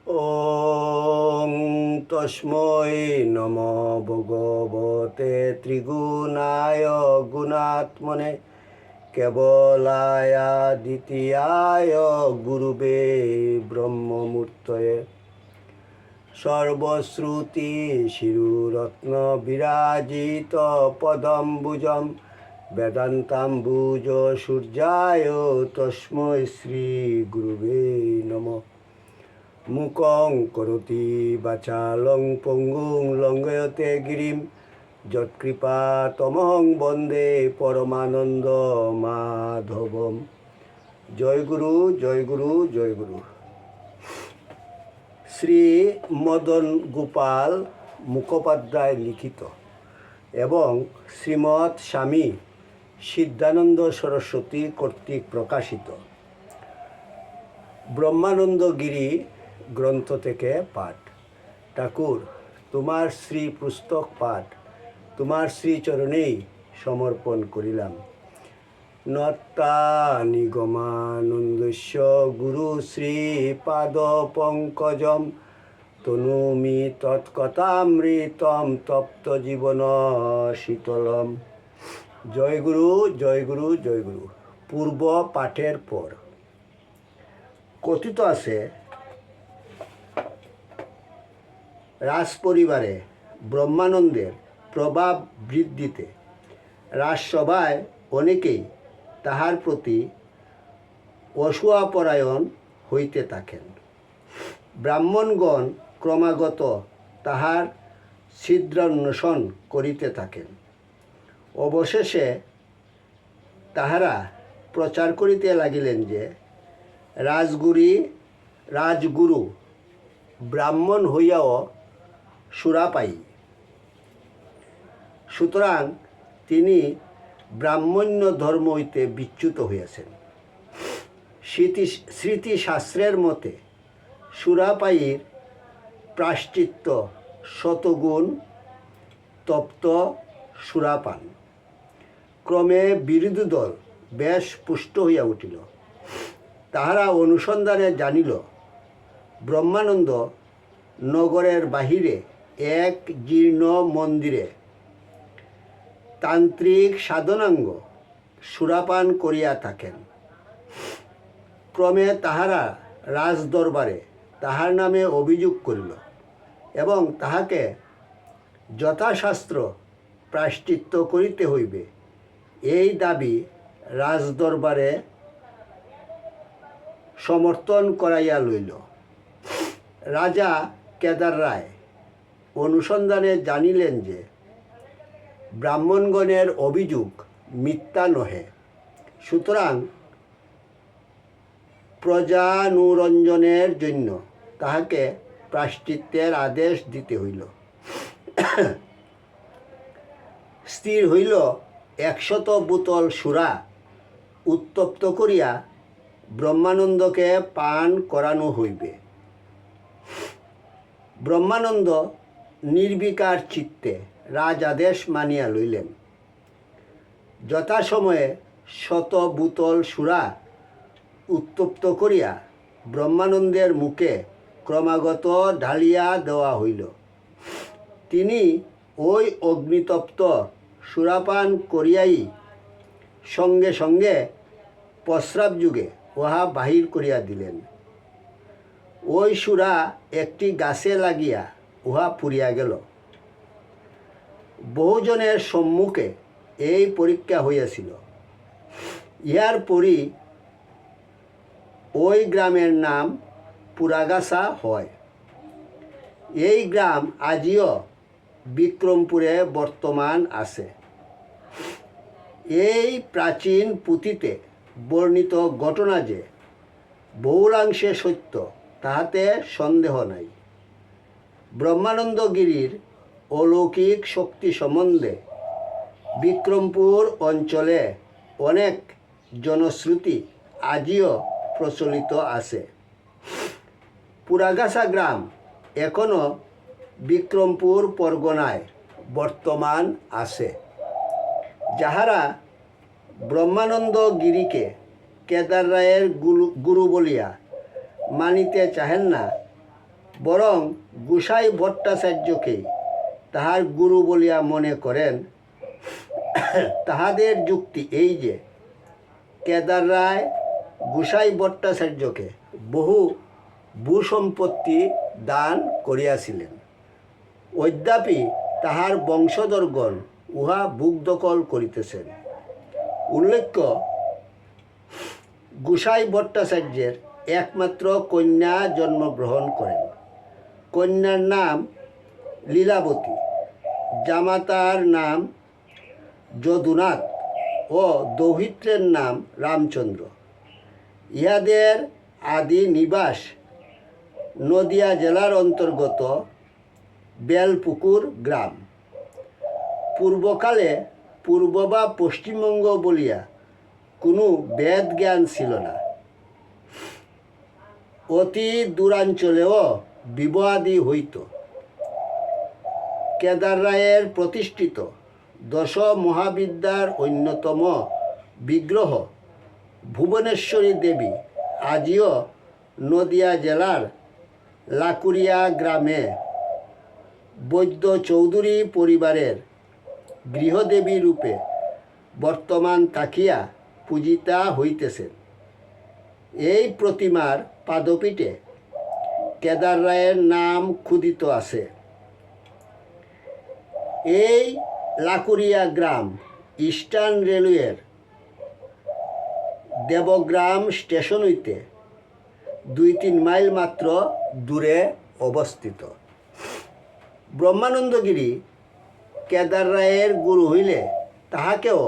ওং তস্मै নমো ভগবতে ত্রিগুণায় গুণাত্মনে কেবলায় দ্বিতীয়ায় গুরুবে ব্রহ্মমূর্তয়ে সর্বশ্রুতি শিরুরত্ন বিরাজিত পদম্বুজম বেদান্তাম্বুজ সূর্যায় তস্मै শ্রী গুরুবে নমঃ। মুকং করোতি বাচালং পঙ্গুং লঙ্ঘয়তে গিরিম যৎকৃপা তমহং বন্দে পরমানন্দ মাধবম। জয় গুরু, জয় গুরু, জয় গুরু। শ্রী মদন গোপাল মুখোপাধ্যায় লিখিত এবং শ্রীমৎ স্বামী সিদ্ধানন্দ সরস্বতী কর্তৃক প্রকাশিত ব্রহ্মানন্দগিরি গ্রন্থ থেকে পাঠ। ঠাকুর, তোমার শ্রী পুস্তক পাঠ তোমার শ্রীচরণেই সমর্পণ করিলাম। নত্তা নিগমানন্দস্য গুরু শ্রীপাদ পঙ্কজম তনুমি তৎকথামৃতম তপ্ত জীবন শীতলম। জয় গুরু, জয় গুরু, জয় গুরু। পূর্ব পাঠের পর কথিত আছে, রাজপরিবারে ব্রহ্মানন্দের প্রভাব বৃদ্ধিতে রাজসভায় অনেকেই তাহার প্রতি অসূয়াপরায়ণ হইতে থাকেন। ব্রাহ্মণগণ ক্রমাগত তাহার ছিদ্রান্বেষণ করিতে থাকেন। অবশেষে তাহারা প্রচার করিতে লাগিলেন যে রাজগুরু ব্রাহ্মণ হইয়াও সুরাপায়ী, সুতরাং তিনি ব্রাহ্মণ্য ধর্ম হইতে বিচ্যুত হইয়াছেন। স্মৃতিশাস্ত্রের মতে সুরাপায়ীর প্রায়শ্চিত্ত শতগুণ তপ্ত সুরাপান। ক্রমে বিরোধী দল বেশ পুষ্ট হইয়া উঠিল। তাহারা অনুসন্ধানে জানিল, ব্রহ্মানন্দ নগরের বাহিরে এক জীর্ণ মন্দিরে তান্ত্রিক সাধনাঙ্গ সুরাপান করিয়া থাকেন। ক্রমে তাহারা রাজদরবারে তাহার নামে অভিযোগ করিল এবং তাহাকে যথাশাস্ত্র প্রায়শ্চিত্ত করিতে হইবে এই দাবি রাজদরবারে সমর্থন করাইয়া লইল। রাজা কেদার রায় অনুসন্ধানে জানিলেন যে ব্রাহ্মণগণের অভিযোগ মিথ্যা নহে, সুতরাং প্রজানুরঞ্জনের জন্য তাহাকে প্রায়শ্চিত্তের আদেশ দিতে হইল। স্থির হইল 100 বোতল সুরা উত্তপ্ত করিয়া ব্রহ্মানন্দকে পান করানো হইবে। ব্রহ্মানন্দ নির্বিকার চিত্তে রাজ আদেশ মানিয়া লইলেন। যথাসময়ে 100 বোতল সুরা উত্তপ্ত করিয়া ব্রহ্মানন্দের মুখে ক্রমাগত ঢালিয়া দেওয়া হইল। তিনি ওই অগ্নিতপ্ত সুরাপান করিয়াই সঙ্গে সঙ্গে প্রস্রাব যুগে উহা বাহির করিয়া দিলেন। ওই সুরা একটি গাছে লাগিয়া উহা পুড়িয়া গেল। বহুজনের সম্মুখে এই পরীক্ষা হইয়াছিল। ইহার পরই ওই গ্রামের নাম পুরাগাছা হয়। এই গ্রাম আজিও বিক্রমপুরে বর্তমান আছে। এই প্রাচীন পুঁথিতে বর্ণিত ঘটনা যে বহুলাংশে সত্য তাহাতে সন্দেহ নাই। ব্রহ্মানন্দগিরির অলৌকিক শক্তি সম্বন্ধে বিক্রমপুর অঞ্চলে অনেক জনশ্রুতি আজিও প্রচলিত আছে। পুরাগাছা গ্রাম এখনও বিক্রমপুর পরগনায় বর্তমান আছে। যাহারা ব্রহ্মানন্দগিরিকে কেদার রায়ের গুরু বলিয়া মানিতে চাহেন না, বরং গোসাই ভট্টাচার্যকেই তাহার গুরু বলিয়া মনে করেন। তাহাদের যুক্তি এই যে কেদার রায় গোসাই ভট্টাচার্যকে বহু ভূসম্পত্তি দান করিয়াছিলেন। অদ্যাপি তাহার বংশধরগণ উহা বুক দখল করিতেছেন। উল্লেখ্য, গোসাই ভট্টাচার্যের একমাত্র কন্যা জন্মগ্রহণ করেন। কন্যার নাম লীলাবতী, জামাতার নাম যদুনাথ ও দৌহিত্রের নাম রামচন্দ্র। ইহাদের আদি নিবাস নদিয়া জেলার অন্তর্গত বেলপুকুর গ্রাম। পূর্বকালে পূর্ব বা পশ্চিমবঙ্গ বলিয়া কোনো বেদ জ্ঞান ছিল না। অতি দূরাঞ্চলেও বিবাহাদি হইত। কেদার রায়ের প্রতিষ্ঠিত দশ মহাবিদ্যার অন্যতম বিগ্রহ ভুবনেশ্বরী দেবী আজিও নদিয়া জেলার লাকুরিয়া গ্রামে বৈদ্য চৌধুরী পরিবারের গৃহদেবী রূপে বর্তমান থাকিয়া পূজিতা হইতেছেন। এই প্রতিমার পাদপীঠে কেদার রায়ের নাম খোদিত আছে। এই লাকুরিয়া গ্রাম ইস্টার্ন রেলওয়ের দেবগ্রাম স্টেশন হইতে 2-3 মাইল মাত্র দূরে অবস্থিত। ব্রহ্মানন্দগিরি কেদার রায়ের গুরু হইলে তাহাকেও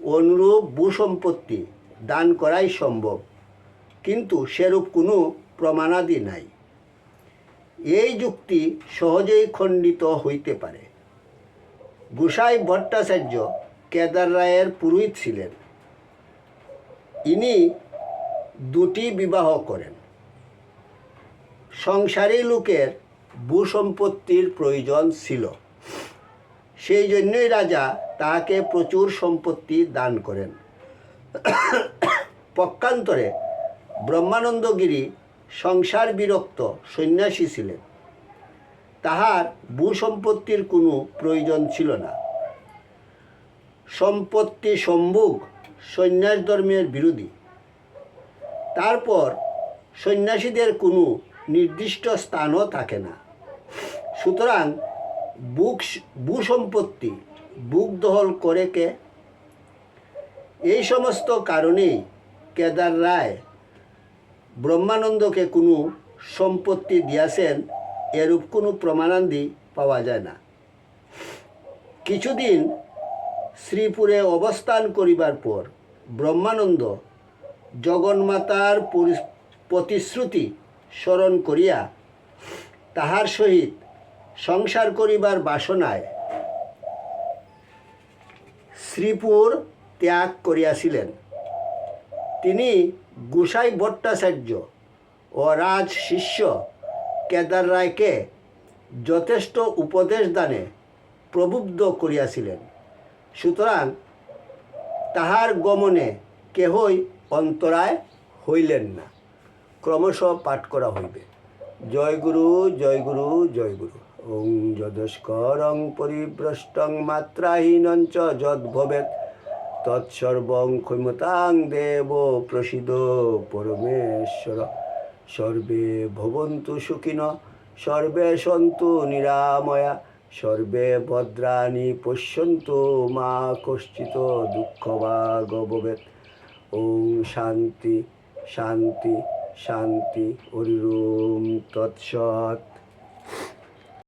অনুরূপ ভূসম্পত্তি দান করাই সম্ভব, কিন্তু সেরূপ কোনো প্রমাণাদি নাই। এই যুক্তি সহজেই খণ্ডিত হইতে পারে। গোসাই ভট্টাচার্য কেদার রায়ের পুরোহিত ছিলেন। ইনি 2টি বিবাহ করেন। সংসারী লোকের ভূসম্পত্তির প্রয়োজন ছিল, সেই জন্যই রাজা তাহাকে প্রচুর সম্পত্তি দান করেন। পক্ষান্তরে ব্রহ্মানন্দগিরি সংসার বিরক্ত সন্ন্যাসী ছিলেন। তাহার ভূসম্পত্তির কোনো প্রয়োজন ছিল না। সম্পত্তি সম্ভোগ সন্ন্যাস ধর্মের বিরোধী। তারপর সন্ন্যাসীদের কোনো নির্দিষ্ট স্থানও থাকে না। সুতরাং ভূসম্পত্তি বুক দখল করে কে? এই সমস্ত কারণেই কেদার রায় ব্রহ্মানন্দকে কোনো সম্পত্তি দিয়াছেন এরূপ কোনো প্রমাণাদি পাওয়া যায় না। কিছুদিন শ্রীপুরে অবস্থান করিবার পর ব্রহ্মানন্দ জগন্মাতার প্রতিশ্রুতি স্মরণ করিয়া তাহার সহিত সংসার করিবার বাসনায় শ্রীপুর ত্যাগ করিয়াছিলেন। তিনি গোসাই ভট্টাচার্য ও রাজ শিষ্য কেদার রায়কে যথেষ্ট উপদেশ দানে প্রবুদ্ধ করিয়াছিলেন। সুতরাং তাহার গমনে কেহই অন্তরায় হইলেন না। ক্রমশ পাঠ করা হইবে। জয় গুরু, জয় গুরু, জয় গুরু। ওং যদস্করং পরিভ্রষ্টং মাত্রাহীনঞ্চ যদ্ভবেৎ তৎসর্বং ক্ষমতাং দেব প্রসিদ পরমেশ্বর। সর্বে ভবন্তু সুখিনঃ, সর্বে সন্তু নিরাময়া, সর্বে ভদ্রাণি পশ্যন্তু মা কশ্চিৎ দুঃখভাগ ভবেৎ। ওং শান্তি শান্তি শান্তি। হরি ওম তৎসৎ।